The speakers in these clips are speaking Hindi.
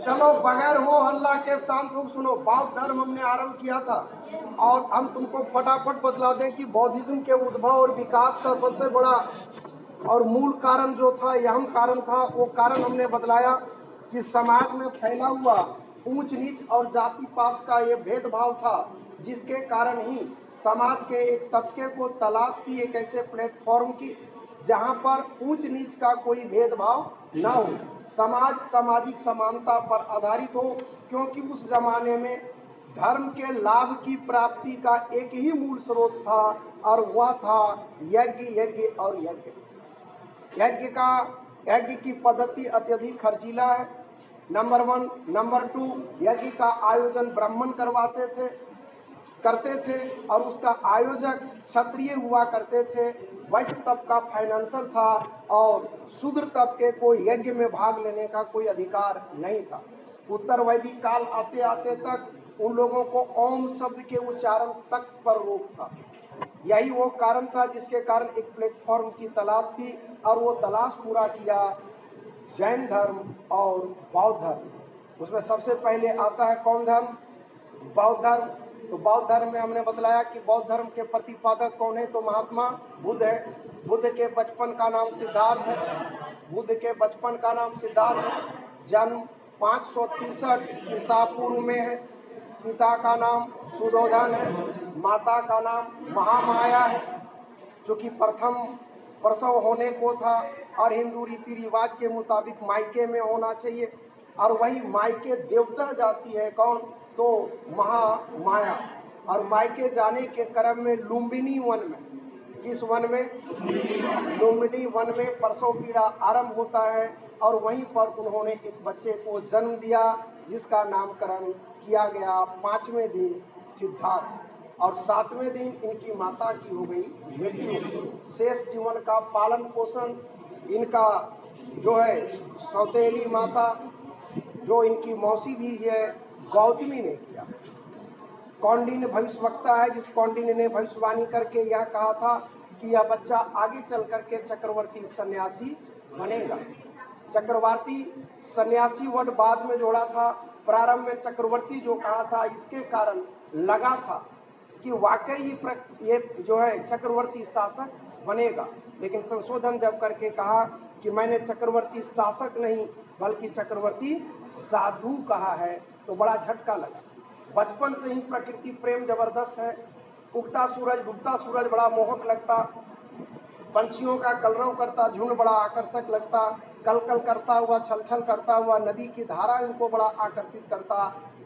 चलो बगैर हो हल्ला के शांत हो सुनो। बौद्ध धर्म हमने आरंभ किया था और हम तुमको फटाफट बतला दें कि बौद्धिज्म के उद्भव और विकास का सबसे बड़ा और मूल कारण जो था, अहम कारण था, वो कारण हमने बतलाया कि समाज में फैला हुआ ऊंच नीच और जाति पात का ये भेदभाव था, जिसके कारण ही समाज के एक तबके को तलाश थी एक ऐसे प्लेटफॉर्म की जहां पर ऊंच नीच का कोई भेदभाव न हो, समाज सामाजिक समानता पर आधारित हो। क्योंकि उस जमाने में धर्म के लाभ की प्राप्ति का एक ही मूल स्रोत था और वह था यज्ञ, यज्ञ और यज्ञ। यज्ञ की पद्धति अत्यधिक खर्चीला है, नंबर 1। नंबर 2, यज्ञ का आयोजन ब्राह्मण करते थे और उसका आयोजक क्षत्रिय हुआ करते थे। वैश्य तबका फाइनेंसर था और शूद्र तबके को यज्ञ में भाग लेने का कोई अधिकार नहीं था। उत्तर वैदिक काल आते आते तक उन लोगों को ओम शब्द के उच्चारण तक पर रोक था। यही वो कारण था जिसके कारण एक प्लेटफॉर्म की तलाश थी और वो तलाश पूरा किया जैन धर्म और बौद्ध धर्म। उसमें सबसे पहले आता है कौन धर्म? बौद्ध धर्म। तो बौद्ध धर्म में हमने बतलाया कि बौद्ध धर्म के प्रतिपादक कौन है? तो महात्मा बुद्ध है। बुद्ध के बचपन का नाम सिद्धार्थ है। बुद्ध के बचपन का नाम सिद्धार्थ है। जन्म 563 ईसा पूर्व में है। पिता का नाम सुधोधन है, माता का नाम महामाया है, जो कि प्रथम प्रसव होने को था और हिंदू रीति रिवाज के मुताबिक मायके में होना चाहिए। और वही मायके देवता जाती है कौन? तो महामाया। और मायके जाने के क्रम में लुम्बिनी वन में, किस वन में? लुम्बिनी वन में प्रसव पीड़ा आरंभ होता है और वहीं पर उन्होंने एक बच्चे को जन्म दिया जिसका नामकरण किया गया 5वें दिन सिद्धार्थ, और 7वें दिन इनकी माता की हो गई मृत्यु। शेष जीवन का पालन पोषण इनका जो है सौतेली माता, जो इनकी मौसी भी है, गौतमी ने किया। कौंडिन्य भविष्यवक्ता है, जिस कौंडिन्य ने भविष्यवाणी करके यह कहा था कि यह बच्चा आगे चल करके चक्रवर्ती सन्यासी बनेगा। चक्रवर्ती सन्यासी वर्ड बाद में जोड़ा था, प्रारंभ में चक्रवर्ती जो कहा था इसके कारण लगा था कि वाकई ये जो है चक्रवर्ती शासक बनेगा। लेकिन संशोधन जब करके कहा कि मैंने चक्रवर्ती शासक नहीं बल्कि चक्रवर्ती साधु कहा है, तो बड़ा झटका लगा। बचपन से ही प्रकृति प्रेम जबरदस्त है। उगता सूरज डूबता सूरज बड़ा मोहक लगता, पंछियों का कलरव करता झुंड बड़ा आकर्षक लगता, कल कल करता हुआ छल छल करता हुआ नदी की धारा इनको बड़ा आकर्षित करता।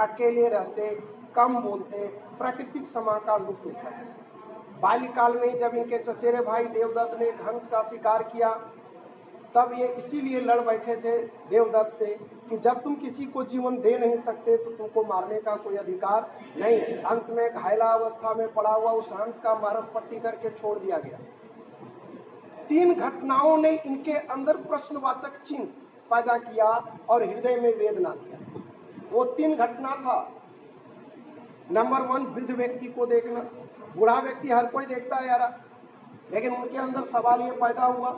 अकेले रहते, कम बोलते, प्राकृतिक समा का लुत्फ उठाते। बाल्यकाल में जब इनके चचेरे भाई देवदत्त ने हंस का शिकार किया, तब ये इसीलिए लड़ बैठे थे देवदत्त से कि जब तुम किसी को जीवन दे नहीं सकते तो तुमको मारने का कोई अधिकार नहीं है। अंत में घायला अवस्था में पड़ा हुआ उस हंस का मारक पट्टी करके छोड़ दिया गया। 3 घटनाओं ने इनके अंदर प्रश्नवाचक चिन्ह पैदा किया और हृदय में वेदना दिया। वो 3 घटना था, नंबर 1 वृद्ध व्यक्ति को देखना। बूढ़ा व्यक्ति हर कोई देखता है यार, लेकिन उनके अंदर सवाल ये पैदा हुआ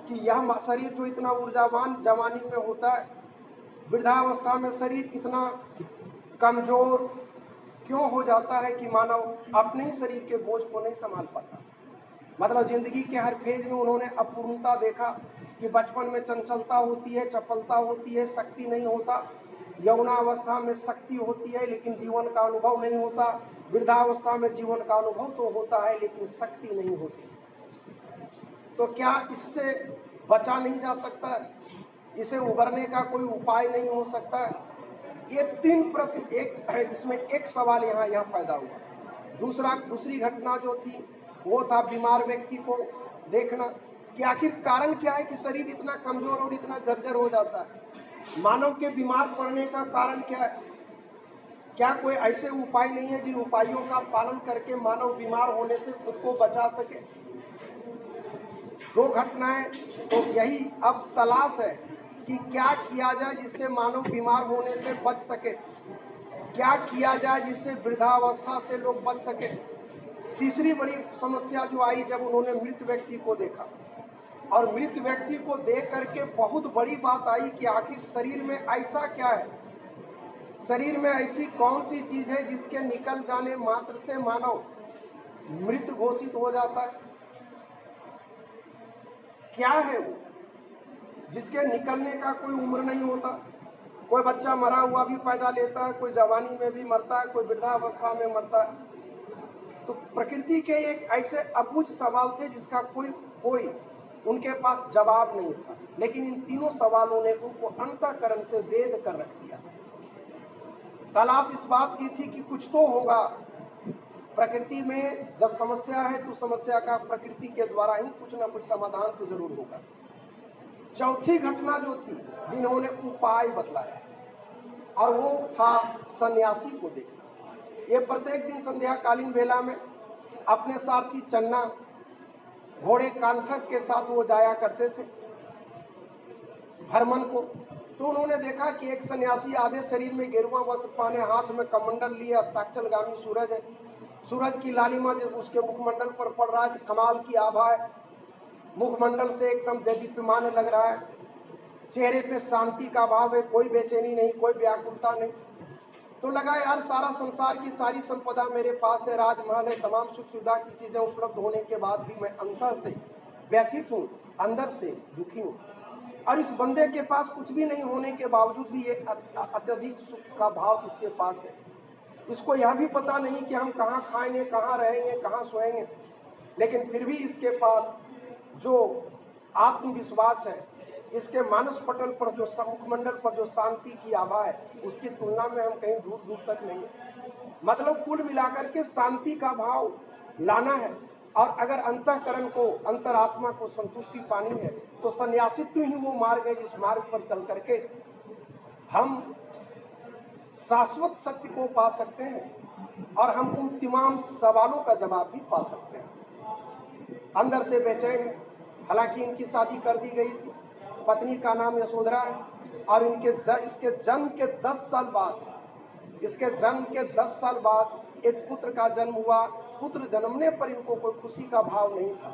कि यह शरीर जो इतना ऊर्जावान जवानी में होता है, वृद्धावस्था में शरीर इतना कमजोर क्यों हो जाता है कि मानव अपने ही शरीर के बोझ को नहीं संभाल पाता। मतलब जिंदगी के हर फेज में उन्होंने अपूर्णता देखा कि बचपन में चंचलता होती है, चपलता होती है, शक्ति नहीं होता। यौनावस्था में शक्ति होती है लेकिन जीवन का अनुभव नहीं होता। वृद्धावस्था में जीवन का अनुभव तो होता है लेकिन शक्ति नहीं होती। तो क्या इससे बचा नहीं जा सकता है? इसे उबरने का कोई उपाय नहीं हो सकता है? ये 3 प्रश्न, एक इसमें एक सवाल यहाँ यह पैदा हुआ। दूसरी घटना जो थी वो था बीमार व्यक्ति को देखना कि आखिर कारण क्या है कि शरीर इतना कमजोर और इतना जर्जर हो जाता है। मानव के बीमार पड़ने का कारण क्या है? क्या कोई ऐसे उपाय नहीं है जिन उपायों का पालन करके मानव बीमार होने से खुद को बचा सके? 2 घटनाएं, तो यही अब तलाश है कि क्या किया जाए जिससे मानव बीमार होने से बच सके, क्या किया जाए जिससे वृद्धावस्था से लोग बच सके। तीसरी बड़ी समस्या जो आई जब उन्होंने मृत व्यक्ति को देखा, और मृत व्यक्ति को देख करके बहुत बड़ी बात आई कि आखिर शरीर में ऐसा क्या है शरीर में ऐसी कौन सी चीज है जिसके निकल जाने मात्र से मानव मृत घोषित हो जाता है? क्या है वो जिसके निकलने का कोई उम्र नहीं होता? कोई बच्चा मरा हुआ भी पैदा लेता है, कोई जवानी में भी मरता है, कोई वृद्धावस्था में मरता है। तो प्रकृति के एक ऐसे अबूझ सवाल थे जिसका कोई कोई उनके पास जवाब नहीं था, लेकिन इन तीनों सवालों ने उनको अंतःकरण से वेद कर रख दिया। तलाश इस बात की थी कि कुछ तो होगा प्रकृति में। जब समस्या है तो समस्या का प्रकृति के द्वारा ही कुछ ना कुछ समाधान तो जरूर होगा। चौथी घटना जो थी जिन्होंने उपाय बतलाया, और वो था सन्यासी को देखना। ये प्रत्येक दिन संध्याकालीन वेला में अपने साथी चन्ना घोड़े कांथक के साथ वो जाया करते थे भ्रमण को। तो उन्होंने देखा कि एक सन्यासी आधे शरीर में गेरुआ वस्त्र पहने, हाथ में कमंडल लिए, अस्ताचलगामी सूरज है, सूरज की लालिमा जब उसके मुखमंडल पर पड़ रहा है, कमाल की आभा है, मुखमंडल से एकदम देदीप्यमान लग रहा है, चेहरे पे शांति का भाव है, कोई बेचैनी नहीं, कोई व्याकुलता नहीं। तो लगा यार सारा संसार की सारी संपदा मेरे पास है, राजमहल है, तमाम सुख सुविधा की चीजें उपलब्ध होने के बाद भी मैं अंतर से व्यथित हूँ, अंदर से दुखी हूँ। और इस बंदे के पास कुछ भी नहीं होने के बावजूद भी ये अत्यधिक सुख का भाव इसके पास है। इसको यह भी पता नहीं कि हम कहाँ खाएंगे, कहाँ रहेंगे, कहाँ सोएंगे, लेकिन फिर भी इसके पास जो आत्मविश्वास है, इसके मानस पटल पर जो मुखमंडल पर जो शांति की आभा है, उसकी तुलना में हम कहीं दूर दूर तक नहीं है। मतलब कुल मिलाकर के शांति का भाव लाना है, और अगर अंतःकरण को, अंतरात्मा को संतुष्टि पानी है, तो सन्यासित्व ही वो मार्ग है जिस मार्ग पर चल करके हम शाश्वत सत्य को पा सकते हैं, और हम उन तमाम सवालों का जवाब भी पा सकते हैं। अंदर से बेचैन है, हालांकि इनकी शादी कर दी गई थी, पत्नी का नाम यशोधरा है, और इसके जन्म के 10 साल बाद, इसके जन्म के 10 साल बाद एक पुत्र का जन्म हुआ। पुत्र जन्मने पर इनको कोई खुशी का भाव नहीं था।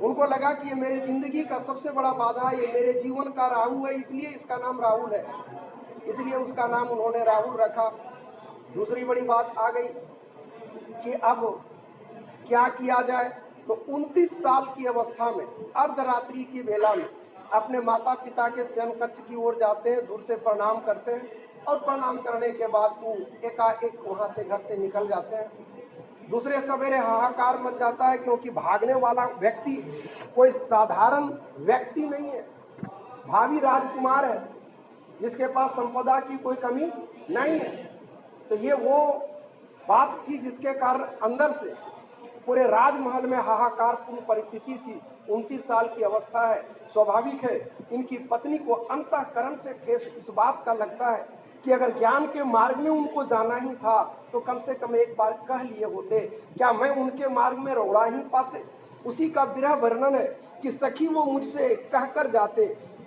उनको लगा कि ये मेरी जिंदगी का सबसे बड़ा बाधा, ये मेरे जीवन का राहु है, इसलिए इसका नाम राहुल है, इसलिए उसका नाम उन्होंने राहुल रखा। दूसरी बड़ी बात आ गई कि अब क्या किया जाए। तो 29 साल की अवस्था में अर्धरात्रि की वेला में अपने माता पिता के शयन कक्ष की ओर जाते हैं, दूर से प्रणाम करते हैं, और प्रणाम करने के बाद वो एकाएक वहां से घर से निकल जाते हैं। दूसरे सवेरे हाहाकार मच जाता है, क्योंकि भागने वाला व्यक्ति कोई साधारण व्यक्ति नहीं है, भावी राजकुमार है जिसके पास संपदा की कोई कमी नहीं है। तो ये वो बात थी जिसके कारण अंदर से पूरे राजमहल में हाहाकारपूर्ण परिस्थिति थी। 29 साल की अवस्था है, स्वाभाविक है इनकी पत्नी को अंतःकरण से ठेस इस बात का लगता है कि अगर ज्ञान के मार्ग में उनको जाना ही था तो कम से कम एक बार कह लिए होते, क्या मैं उनके मार्ग में रौड़ा ही पाते। उसी का विरह वर्णन है कि सखी वो मुझसे कहकर जाते,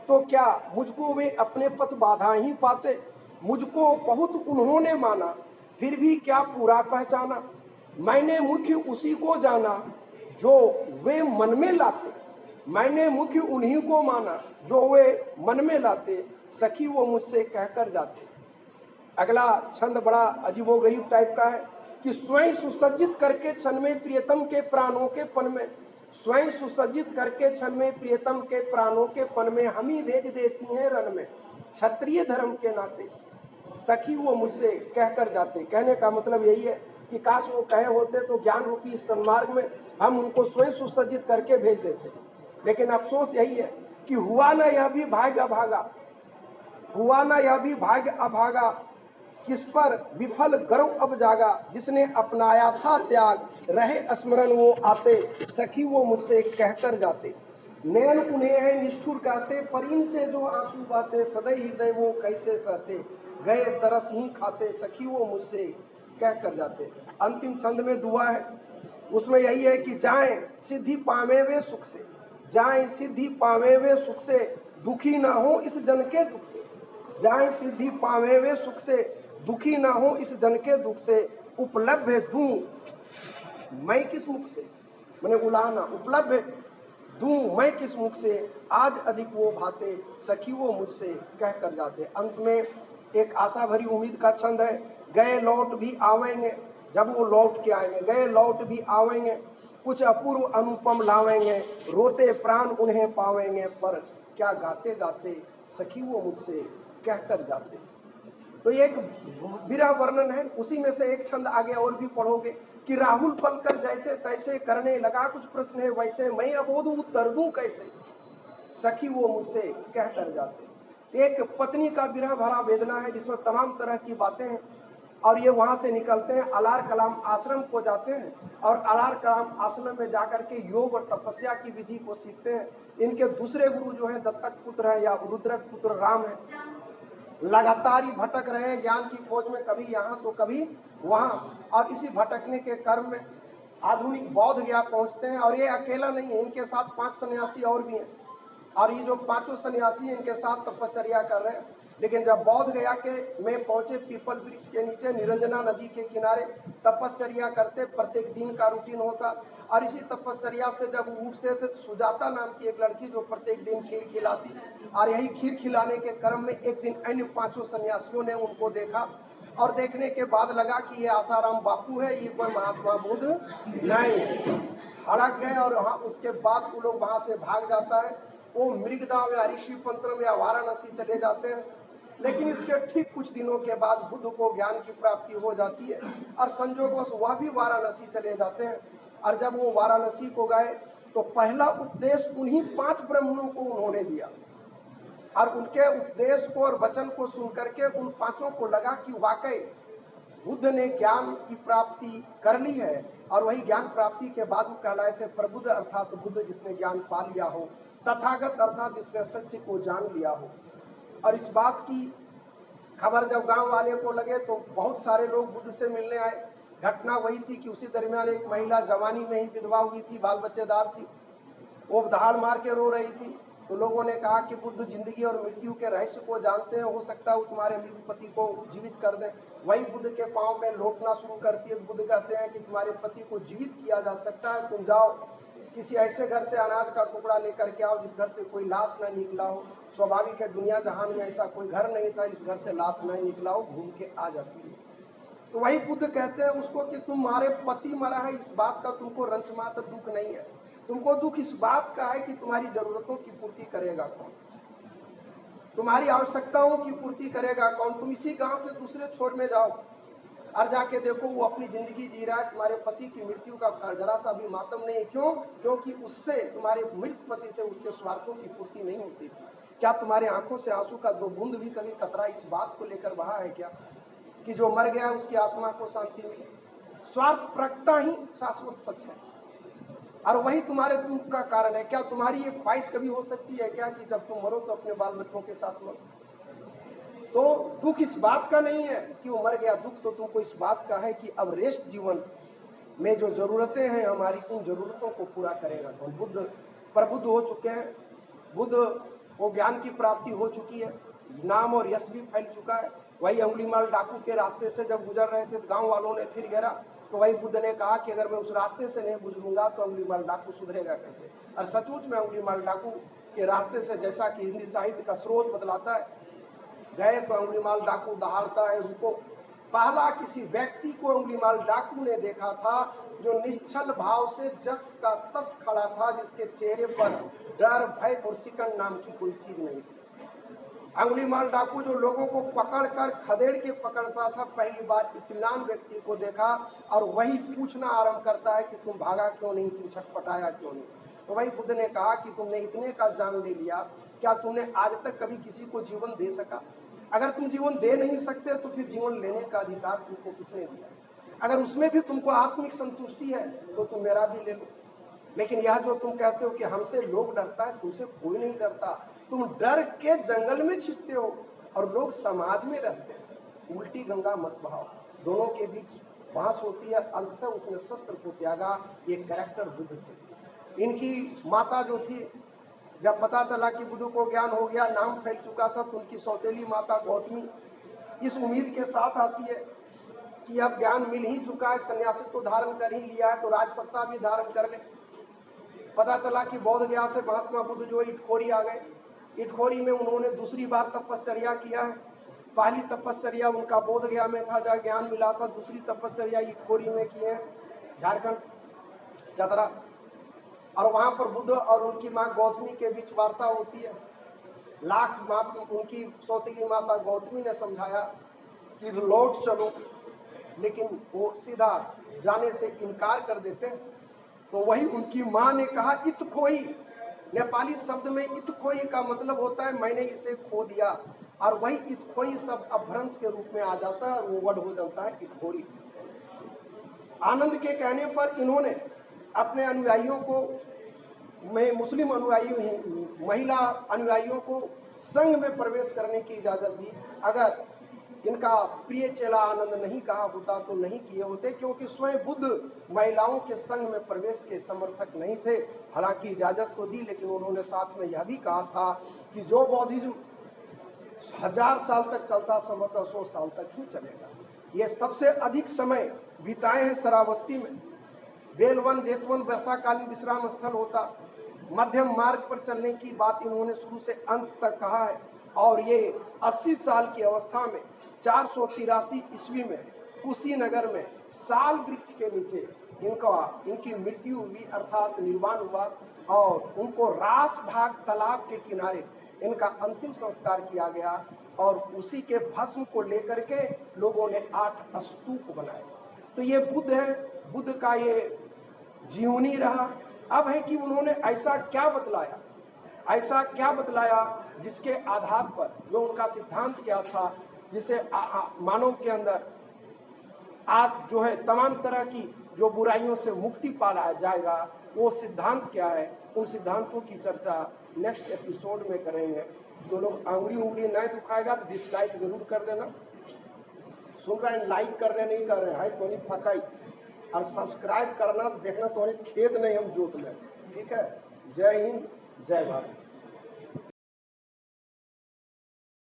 तो क्या मुझको वे अपने पथ बाधा ही पाते। मुझको बहुत उन्होंने माना, फिर भी क्या पूरा पहचाना। मैंने मुख्य उसी को जाना जो वे मन में लाते, मैंने मुख्य उन्हीं को माना जो वे मन में लाते, सखी वो मुझसे कहकर जाते। अगला छंद बड़ा अजीबोगरीब टाइप का है कि स्वयं सुसज्जित करके क्षण में प्रियतम के प्राणों के पन में, स्वयं सुसज्जित करके क्षण में प्रियतम के प्राणों के पन में हम ही भेज देती हैं रण में, क्षत्रिय धर्म के नाते सखी वो मुझसे कहकर जाते। कहने का मतलब यही है कि काश वो कहे होते तो ज्ञान रूपी इस सन्मार्ग में हम उनको स्वयं सुसज्जित करके भेज देते। लेकिन अफसोस यही है कि हुआ ना यह भी भाग्य अभागा, हुआ ना यह भी भाग्य अभागा, किस पर विफल गर्व अब जागा, जिसने अपनाया था त्याग रहे स्मरण वो आते, सखी वो मुझसे कहकर जाते। नैन उन्हें है निष्ठुर कहते, परीन से जो आंसू बहते, सदैव हृदय वो कैसे सहते, गए तरस ही खाते, सखी वो मुझसे कहकर जाते। अंतिम छंद में दुआ है, उसमें यही है कि जाएं सिद्धि पावे वे सुख से, जाएं सिद्धि पावे वे सुख से, दुखी ना हो इस जन के दुख से, जाएं सिद्धि पावे वे सुख से, दुखी ना हो इस जन के दुख से, उपलब्ध है दूं मैं किस मुख से, मैंने उलाना उपलब्ध है दूं मैं किस मुख से, आज अधिक वो भाते, सखी वो मुझसे कह कर जाते। अंत में एक आशा भरी उम्मीद का छंद है, गए लौट भी आवेंगे, जब वो लौट के आएंगे, गए लौट भी आवेंगे, कुछ अपूर्व अनुपम लावेंगे, रोते प्राण उन्हें पावेंगे, पर क्या गाते गाते सखी वो मुझसे कह कर जाते। तो ये एक विरह वर्णन है। उसी में से एक छंद आगे और भी पढ़ोगे कि राहुल पलकर जैसे तैसे करने लगा कुछ प्रश्न है वैसे, मैं अबोध उत्तर दूं कैसे, सखी वो मुझसे कह कर जाते। एक पत्नी का विरह भरा वेदना है जिसमें तमाम तरह की बातें हैं। और ये वहां से निकलते हैं, अलार कलाम आश्रम को जाते हैं और अलार कलाम आश्रम में जाकर के योग और तपस्या की विधि को सीखते हैं। इनके दूसरे गुरु जो है दत्तक पुत्र है या रुद्रक पुत्र राम है। लगातार ही भटक रहे हैं ज्ञान की खोज में, कभी यहाँ तो कभी वहाँ, और इसी भटकने के क्रम में आधुनिक बौद्ध गया पहुँचते हैं। और ये अकेला नहीं है, इनके साथ 5 सन्यासी और भी हैं, और ये जो 5 सन्यासी इनके साथ तपश्चर्या कर रहे हैं। लेकिन जब बौद्ध गया के में पहुंचे, पीपल वृक्ष के नीचे निरंजना नदी के किनारे तपश्चर्या करते, प्रत्येक दिन का रूटीन होता। और इसी तपश्चर्या से जब उठते थे तो सुजाता नाम की एक लड़की जो प्रत्येक दिन खीर खिलाती, और यही खीर खिलाने के क्रम में एक दिन अन्य 5 सन्यासियों ने उनको देखा, और देखने के बाद लगा कि ये आसाराम बापू है, ये कोई महात्मा बुद्ध नहीं। हड़क गए और वहाँ उसके बाद वो लोग वहाँ से भाग जाता है। वो मृगदाव या ऋषि पंत्रम या वाराणसी चले जाते हैं। लेकिन इसके ठीक कुछ दिनों के बाद बुद्ध को ज्ञान की प्राप्ति हो जाती है और संजोगवश वह भी वाराणसी चले जाते हैं। और जब वो वाराणसी को गए तो पहला उपदेश उन्हीं 5 ब्राह्मणों को उन्होंने दिया, और उनके उपदेश को और वचन को सुनकर के उन 5 को लगा कि वाकई बुद्ध ने ज्ञान की प्राप्ति कर ली है। और वही ज्ञान प्राप्ति के बाद कहलाए थे प्रबुद्ध, अर्थात बुद्ध जिसने ज्ञान पा लिया हो, तथागत अर्थात जिसने सत्य को जान लिया हो। और इस बात की खबर जब गांव वाले को लगे तो बहुत सारे लोग बुद्ध से मिलने आए। घटना वही थी कि उसी दरमियान एक महिला जवानी में ही विधवा हुई थी, बाल बच्चेदार थी, वो दहाड़ मार के रो रही थी। तो लोगों ने कहा कि बुद्ध जिंदगी और मृत्यु के रहस्य को जानते हैं, हो सकता है वो तुम्हारे मृत पति को जीवित कर दें। वही बुद्ध के पांव में लौटना शुरू करती है। बुद्ध कहते हैं कि तुम्हारे पति को जीवित किया जा सकता है, तुम जाओ किसी ऐसे घर से अनाज का टुकड़ा लेकर के आओ जिस घर से कोई लाश न निकला हो। स्वाभाविक है, दुनिया जहान में ऐसा कोई घर नहीं था जिस घर से लाश न निकला हो, घूम के आ जाती है। तो वही बुद्ध कहते हैं उसको कि तुम्हारे पति मरा है, इस बात का तुमको रंच मात्र दुख नहीं है, तुमको दुख इस बात का है कि तुम्हारी जरूरतों की पूर्ति करेगा कौन, तुम्हारी आवश्यकताओं की पूर्ति करेगा कौन। तुम इसी गांव के दूसरे छोर में जाओ और जाके देखो वो अपनी जिंदगी जी रहा है, तुम्हारे पति की मृत्यु का जरा सा भी मातम नहीं है। क्यों? क्योंकि उससे, तुम्हारे मृत पति से उसके स्वार्थों की पूर्ति नहीं होती थी। क्या तुम्हारे आंखों से आंसू का 2 बूंद भी कभी कतरा इस बात को लेकर बहा है क्या कि जो मर गया उसकी आत्मा को शांति मिले? स्वार्थ प्रकता ही शाश्वत सच है, और वही तुम्हारे दुख का कारण है। क्या तुम्हारी ये ख्वाहिश कभी हो सकती है क्या कि जब तुम मरो तो अपने बाल बच्चों के साथ मरो? तो दुख इस बात का नहीं है कि वो मर गया, दुख तो तुमको इस बात का है कि अब रेस्ट जीवन में जो जरूरतें हैं हमारी, उन जरूरतों को पूरा करेगा कौन। बुद्ध प्रबुद्ध हो चुके हैं, बुद्ध को ज्ञान की प्राप्ति हो चुकी है, नाम और यश भी फैल चुका है। वही अंगुलीमाल डाकू के रास्ते से जब गुजर रहे थे तो गांव वालों ने फिर घेरा, तो वही बुद्ध ने कहा कि अगर मैं उस रास्ते से नहीं गुजरूंगा तो अंगुलीमाल डाकू सुधरेगा कैसे। और सचमुच में अंगुलीमाल डाकू के रास्ते से, जैसा कि हिंदी साहित्य का स्रोत बतलाता है, गए तो अंगुलीमाल डाकू दहाड़ता है रुको। पहला किसी व्यक्ति को अंगुलीमाल डाकू ने देखा था जो निश्चल भाव से जस का तस खड़ा था, जिसके चेहरे पर डर, भय और सिकन नाम की कोई चीज नहीं थी। अंगुलीमाल डाकू जो लोगों को पकड़कर खदेड़ के पकड़ता था, पहली बार इत्मीनान व्यक्ति को देखा और वही पूछना आरंभ करता है कि तुम भागा क्यों नहीं, तुम छटपटाया क्यों नहीं। तो वही बुद्ध ने कहा कि तुमने इतने का जान ले लिया, क्या तुमने आज तक कभी किसी को जीवन दे सका? अगर तुम जीवन दे नहीं सकते तो फिर जीवन लेने का अधिकार तुमको किसने दिया? अगर उसमें भी तुमको आत्मिक संतुष्टि है तो तुम मेरा भी ले लो। लेकिन यह जो तुम कहते हो कि हमसे लोग डरता है, तुमसे कोई नहीं डरता। तुम डर के जंगल में छिपते हो और लोग समाज में रहते हैं। उल्टी गंगा मत बहाओ, दोनों के बीच बहस होती है। अंततः उसने शस्त्र को त्यागा। ये कैरेक्टर बुद्ध थे। इनकी माता जो थी, जब पता चला कि बुद्ध को ज्ञान हो गया, नाम फैल चुका था, तो उनकी सौतेली माता गौतमी इस उम्मीद के साथ आती है कि अब ज्ञान मिल ही चुका है, सन्यासी तो धारण कर ही लिया है, तो राजसत्ता भी धारण कर ले। पता चला कि बौद्ध गया से महात्मा बुद्ध जो इटखोरी आ गए, इटखोरी में उन्होंने दूसरी बार तपश्चर्या किया है। पहली तपश्चर्या उनका बोध गया में था, जहाँ ज्ञान मिला था। दूसरी तपश्चर्या इटखोरी में की है, झारखंड चतरा। और वहां पर बुद्ध और उनकी माँ गौतमी के बीच वार्ता होती है। लाख माता, उनकी सौतेली माता गौतमी ने समझाया कि लौट चलो, लेकिन वो सीधा जाने से इनकार कर देते हैं। तो वही उनकी माँ ने कहा इत खोई। नेपाली शब्द में इत खोई का मतलब होता है मैंने इसे खो दिया, और वही इत खोई शब्द अपभ्रंश के रूप में आ जाता है और वो वर्ड हो जाता है इटखोरी। आनंद के कहने पर इन्होंने अपने अनुयायियों को, में मुस्लिम अनुयायी महिला अनुयायियों को संघ में प्रवेश करने की इजाजत दी। अगर इनका प्रिय चेला आनंद नहीं कहा होता तो नहीं किए होते, क्योंकि स्वयं बुद्ध महिलाओं के संघ में प्रवेश के समर्थक नहीं थे। हालांकि इजाजत तो दी, लेकिन उन्होंने साथ में यह भी कहा था कि जो बौद्धिज्म 1000 साल तक चलता, संभवतः 100 साल तक ही चलेगा। ये सबसे अधिक समय बिताए हैं शरावस्ती में। बेलवन जेतवन वर्षाकालीन विश्राम स्थल होता। मध्यम मार्ग पर चलने की बात इन्होंने शुरू से अंत तक कहा है। और ये 80 साल की अवस्था में 483 ईस्वी में कुशीनगर में साल वृक्ष के नीचे इनकी मृत्यु हुई, अर्थात निर्वाण हुआ। और उनको रास भाग तालाब के किनारे इनका अंतिम संस्कार किया गया, और उसी के भस्म को लेकर के लोगों ने 8 स्तूप बनाए। तो ये बुद्ध है, बुद्ध का ये जीवनी रहा। अब है कि उन्होंने ऐसा क्या बतलाया, ऐसा क्या बतलाया जिसके आधार पर, जो उनका सिद्धांत क्या था, जिसे मानव के अंदर आज जो है तमाम तरह की जो बुराइयों से मुक्ति पाया जाएगा, वो सिद्धांत क्या है। उन सिद्धांतों की चर्चा नेक्स्ट एपिसोड में करेंगे। जो लोग उंगली नहीं दुखाएगा तो डिसलाइक जरूर कर देना। सुन रहे हैं, लाइक कर रहे नहीं कर रहे हैं तो नहीं पता ही। और सब्सक्राइब करना, देखना तो खेत नहीं हम जोत लें। ठीक है। जय हिंद, जय भारत।